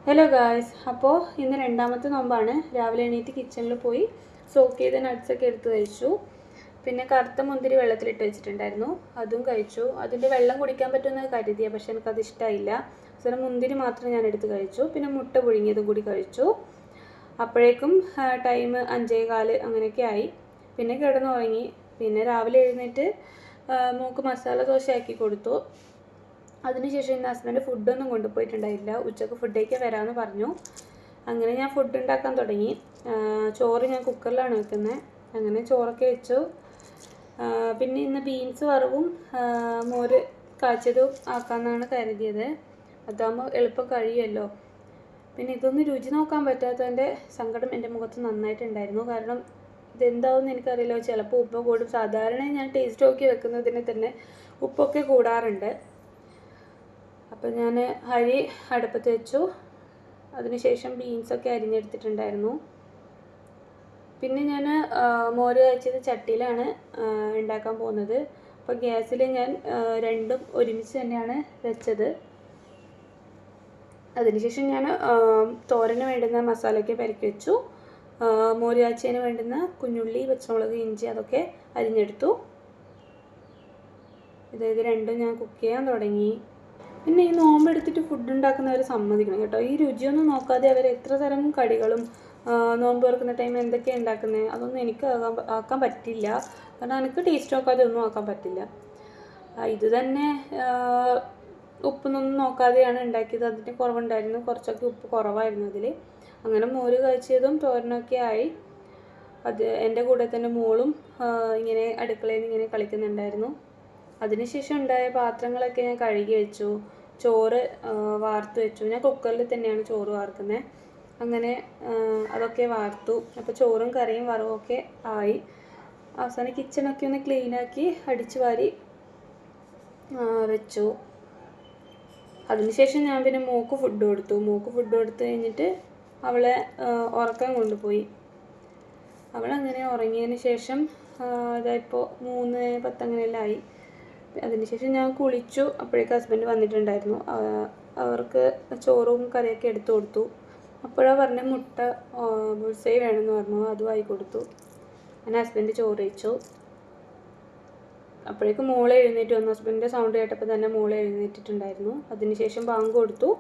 Hello guys, അപ്പോൾ ഇന്ന് രണ്ടാമത്തെ നോമ്പാണ്. രാവിലെ എണീറ്റ് കിച്ചണിൽ പോയി സോക്ക് ചെയ്ത നട്ട്സൊക്കെ എടുത്ത് കഴിച്ചു. പിന്നെ കറുത്ത മുന്തിരി വെള്ളത്തിലിട്ട് വെച്ചിട്ടുണ്ടായിരുന്നു, അതും കഴിച്ചു. അതിൻ്റെ വെള്ളം കുടിക്കാൻ പറ്റുമെന്ന് കരുതിയ, പക്ഷെ എനിക്കത് ഇഷ്ടമായില്ല. അവസാനം മുന്തിരി മാത്രം ഞാൻ എടുത്ത് കഴിച്ചു. പിന്നെ മുട്ട പുഴുങ്ങിയതും കൂടി കഴിച്ചു. അപ്പോഴേക്കും ടൈം 5:15 അങ്ങനെയൊക്കെ ആയി. പിന്നെ കിടന്നുറങ്ങി. പിന്നെ രാവിലെ എഴുന്നേറ്റ് മോൾക്ക് മസാല ദോശ ആക്കി കൊടുത്തു. അതിനുശേഷം ഇന്ന് ഹസ്ബൻഡ് ഫുഡൊന്നും കൊണ്ടുപോയിട്ടുണ്ടായില്ല. ഉച്ചക്ക് ഫുഡ് കഴിക്കാൻ വരാമെന്ന് പറഞ്ഞു. അങ്ങനെ ഞാൻ ഫുഡ് ഉണ്ടാക്കാൻ തുടങ്ങി. ചോറ് ഞാൻ കുക്കറിലാണ് വെക്കുന്നത്. അങ്ങനെ ചോറൊക്കെ വെച്ചു. പിന്നെ ഇന്ന് ബീൻസ് വറവും മോര് കാച്ചതും ആക്കാമെന്നാണ് കരുതിയത്. അതാകുമ്പോൾ എളുപ്പം കഴിയുമല്ലോ. പിന്നെ ഇതൊന്നും രുചി നോക്കാൻ പറ്റാത്തതിൻ്റെ സങ്കടം എൻ്റെ മുഖത്ത് നന്നായിട്ടുണ്ടായിരുന്നു. കാരണം ഇതെന്താവുമെന്ന് എനിക്കറിയില്ല. ചിലപ്പോൾ ഉപ്പ് കൂടും. സാധാരണ ഞാൻ ടേസ്റ്റ് നോക്കി വെക്കുന്നതിന് തന്നെ ഉപ്പൊക്കെ കൂടാറുണ്ട്. അപ്പോൾ ഞാൻ അരി അടുപ്പത്ത് വെച്ചു. അതിനുശേഷം ബീൻസൊക്കെ അരിഞ്ഞെടുത്തിട്ടുണ്ടായിരുന്നു. പിന്നെ ഞാൻ മോര് കാച്ചിയത് ചട്ടിയിലാണ് ഉണ്ടാക്കാൻ പോകുന്നത്. അപ്പോൾ ഗ്യാസിൽ ഞാൻ രണ്ടും ഒരുമിച്ച് തന്നെയാണ് വെച്ചത്. അതിനുശേഷം ഞാൻ തോരന് വേണ്ടുന്ന മസാലയൊക്കെ പെരക്കി വെച്ചു. മോര് കാച്ചിയതിന് വേണ്ടുന്ന കുഞ്ഞുള്ളി, പച്ചമുളക്, ഇഞ്ചി അതൊക്കെ അരിഞ്ഞെടുത്തു. ഇതായത് രണ്ടും ഞാൻ കുക്ക് ചെയ്യാൻ തുടങ്ങി. പിന്നെ ഈ നോമ്പെടുത്തിട്ട് ഫുഡ് ഉണ്ടാക്കുന്നവർ സമ്മതിക്കണം കേട്ടോ. ഈ രുചിയൊന്നും നോക്കാതെ അവർ എത്ര തരം കടികളും നോമ്പ് തുറക്കുന്ന ടൈമിൽ എന്തൊക്കെയാണ് ഉണ്ടാക്കുന്നത്, അതൊന്നും എനിക്ക് ആക്കാൻ പറ്റില്ല. കാരണം എനിക്ക് ടേസ്റ്റ് നോക്കാതെ ഒന്നും ആക്കാൻ പറ്റില്ല. ഇത് തന്നെ ഉപ്പൊന്നും നോക്കാതെയാണ് ഉണ്ടാക്കിയത്. അതിൻ്റെ കുറവുണ്ടായിരുന്നു, കുറച്ചൊക്കെ ഉപ്പ് കുറവായിരുന്നു അതിൽ. അങ്ങനെ മോര് കാച്ചിയതും തോരനൊക്കെ ആയി. അത് എൻ്റെ കൂടെ തന്നെ മോളും ഇങ്ങനെ അടുക്കളയിൽ നിന്ന് ഇങ്ങനെ കളിക്കുന്നുണ്ടായിരുന്നു. അതിനുശേഷം ഉണ്ടായ പാത്രങ്ങളൊക്കെ ഞാൻ കഴുകി വെച്ചു. ചോറ് വാർത്ത് വെച്ചു. ഞാൻ കുക്കറിൽ തന്നെയാണ് ചോറ് വാർക്കുന്നത്. അങ്ങനെ അതൊക്കെ വാർത്തു. അപ്പോൾ ചോറും കറിയും വറവൊക്കെ ആയി. അവസാനം കിച്ചണൊക്കെ ഒന്ന് ക്ലീനാക്കി അടിച്ചു വാരി വെച്ചു. അതിനുശേഷം ഞാൻ പിന്നെ മോൾക്ക് ഫുഡ് കൊടുത്തു. മോൾക്ക് ഫുഡ് കൊടുത്ത് കഴിഞ്ഞിട്ട് അവളെ ഉറക്കാൻ കൊണ്ടുപോയി. അവളങ്ങനെ ഉറങ്ങിയതിന് ശേഷം ഇതായിപ്പോൾ 3:10 അങ്ങനെയെല്ലാം ആയി. അതിനുശേഷം ഞാൻ കുളിച്ചു. അപ്പോഴേക്ക് ഹസ്ബൻഡ് വന്നിട്ടുണ്ടായിരുന്നു. അവർക്ക് ചോറും കറിയൊക്കെ എടുത്തു കൊടുത്തു. അപ്പോഴാണ് പറഞ്ഞ മുട്ട ബുൾസൈ വേണമെന്ന് പറഞ്ഞു. അതും ആയി കൊടുത്തു. അങ്ങനെ ഹസ്ബൻഡ് ചോറ് കഴിച്ചു. അപ്പോഴേക്കും മോളെ എഴുന്നേറ്റ് വന്നു. ഹസ്ബൻഡിൻ്റെ സൗണ്ട് കേട്ടപ്പോൾ തന്നെ മോളെ എഴുന്നേറ്റിട്ടുണ്ടായിരുന്നു. അതിനുശേഷം ബാങ്ക് കൊടുത്തു.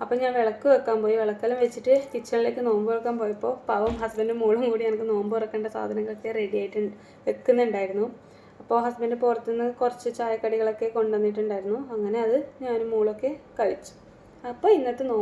അപ്പം ഞാൻ വിളക്ക് വെക്കാൻ പോയി. വിളക്കെല്ലാം വെച്ചിട്ട് കിച്ചണിലേക്ക് നോമ്പ് തുറക്കാൻ പോയപ്പോൾ പാവം ഹസ്ബൻഡും മോളും കൂടി എനിക്ക് നോമ്പ് തുറക്കേണ്ട സാധനങ്ങളൊക്കെ റെഡി ആയിട്ട് വെക്കുന്നുണ്ടായിരുന്നു. അപ്പോൾ ഹസ്ബൻഡ് പുറത്തുനിന്ന് കുറച്ച് ചായക്കടികളൊക്കെ കൊണ്ടുവന്നിട്ടുണ്ടായിരുന്നു. അങ്ങനെ അത് ഞാനും മോളൊക്കെ കഴിച്ചു. അപ്പോൾ ഇന്നത്തെ